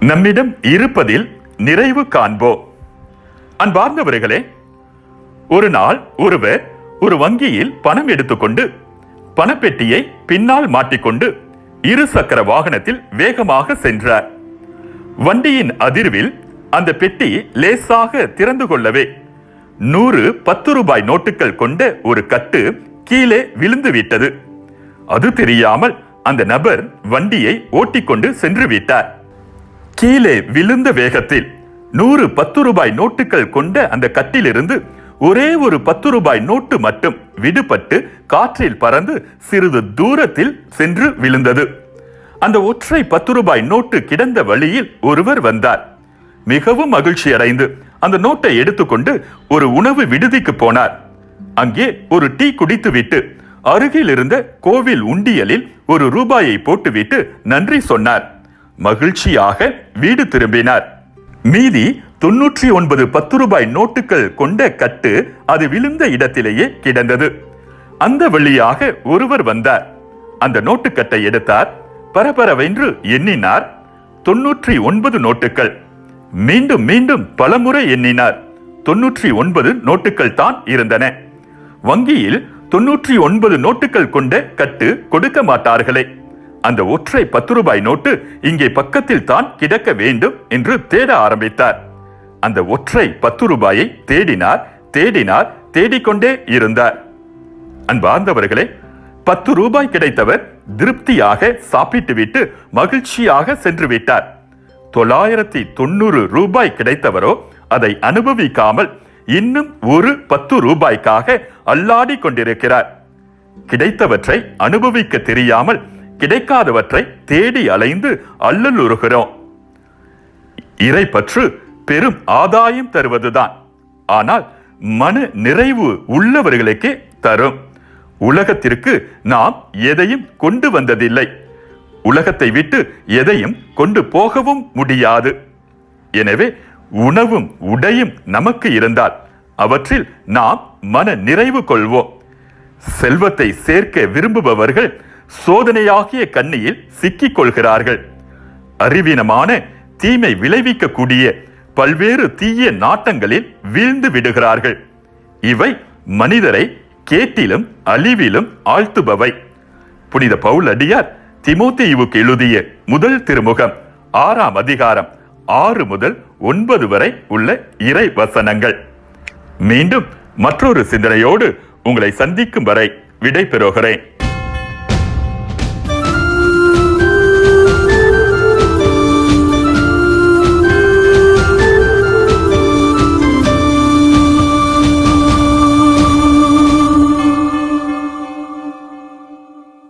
நம்மிடம் இருப்பதில் நிறைவு காண்போம். அன்பார்ந்தவர்களே, ஒரு நாள் ஒருவர் ஒரு வங்கியில் பணம் எடுத்துக்கொண்டு பணப்பெட்டியை பின்னால் மாட்டிக்கொண்டு இரு சக்கர வாகனத்தில் வேகமாக சென்றார். வண்டியின் அதிர்வில் அந்த பெட்டி லேசாக திறந்து கொள்ளவே 100 10 ரூபாய் நோட்டுகள் கொண்ட ஒரு கட்டு கீழே விழுந்து விட்டது. அது தெரியாமல் அந்த நபர் வண்டியை ஓட்டிக்கொண்டு சென்று விட்டார். கீழே விழுந்த வேகத்தில் 100 10 ரூபாய் நோட்டுகள் கொண்ட அந்த கட்டிலிருந்து ஒரே ஒரு 10 ரூபாய் நோட்டு மட்டும் விடுபட்டு காற்றில் பறந்து சிறிது தூரத்தில் சென்று விழுந்தது. அந்த ஒற்றை 10 ரூபாய் நோட்டு கிடந்த வழியில் ஒருவர் வந்தார். மிகவும் மகிழ்ச்சி அடைந்து அந்த நோட்டை எடுத்துக்கொண்டு ஒரு உணவு விடுதிக்கு போனார். அங்கே ஒரு டீ குடித்துவிட்டு அருகில் இருந்த கோவில் உண்டியலில் ஒரு ரூபாயை போட்டுவிட்டு நன்றி சொன்னார். மகிழ்ச்சியாக வீடு திரும்பினார். மீதி 99 10 ரூபாய் நோட்டுகள் கொண்ட கட்டு அது விழுந்த இடத்திலேயே கிடந்தது. அந்த வழியாக ஒருவர் வந்தார். அந்த நோட்டுக்கட்டை எடுத்தார். பரபரவென்று எண்ணினார். 99 நோட்டுகள். மீண்டும் மீண்டும் பலமுறை எண்ணினார். 99 நோட்டுகள் தான் இருந்தன. வங்கியில் 99 நோட்டுகள் கொண்ட கட்டு கொடுக்க மாட்டார்களே. அந்த ஒற்றை 10 ரூபாய் நோட்டு இங்கே பக்கத்தில் தான் கிடக்க வேண்டும் என்று தேட ஆரம்பித்தார். அந்த ஒற்றை 10 ரூபாயை தேடினார், தேடினார், தேடிக்கொண்டே இருந்தார். அன்பார்ந்தவர்களே, 10 ரூபாய் கிடைத்தவர் திருப்தியாக சாப்பிட்டுவிட்டு மகிழ்ச்சியாக சென்று விட்டார். 990 ரூபாய் கிடைத்தவரோ அதை அனுபவிக்காமல் இன்னும் ஒரு 10 ரூபாய்க்காக அல்லாடி கொண்டிருக்கிறார். கிடைத்தவற்றை அனுபவிக்க தெரியாமல் கிடைக்காதவற்றை தேடி அலைந்து அல்லலுறுகிறோம். இறைப்பற்று பெரும் ஆதாயம் தருவதுதான். ஆனால் மன நிறைவு உள்ளவர்களுக்கே தரும். உலகத்திற்கு நாம் எதையும் கொண்டு வந்ததில்லை. உலகத்தை விட்டு எதையும் கொண்டு போகவும் முடியாது. எனவே உணவும் உடையும் நமக்கு இருந்தால் அவற்றில் நாம் மன நிறைவு கொள்வோம். செல்வத்தை சேர்க்க விரும்புபவர்கள் சோதனையாகிய கண்ணியில் சிக்கிக் கொள்கிறார்கள். அறிவீனமான தீமை விளைவிக்கக்கூடிய பல்வேறு தீய நாட்டங்களில் வீழ்ந்து விடுகிறார்கள். இவை மனிதரை கேட்டிலும் அழிவிலும் ஆழ்த்துபவை. புனித பவுல் அடியார் தீமோத்தேயுவுக்கு எழுதிய முதல் திருமுகம் 6ஆம் அதிகாரம் 6 முதல் 9 வரை உள்ள இறை வசனங்கள். மீண்டும் மற்றொரு சிந்தனையோடு உங்களை சந்திக்கும் வரை விடை பெறுகிறேன்.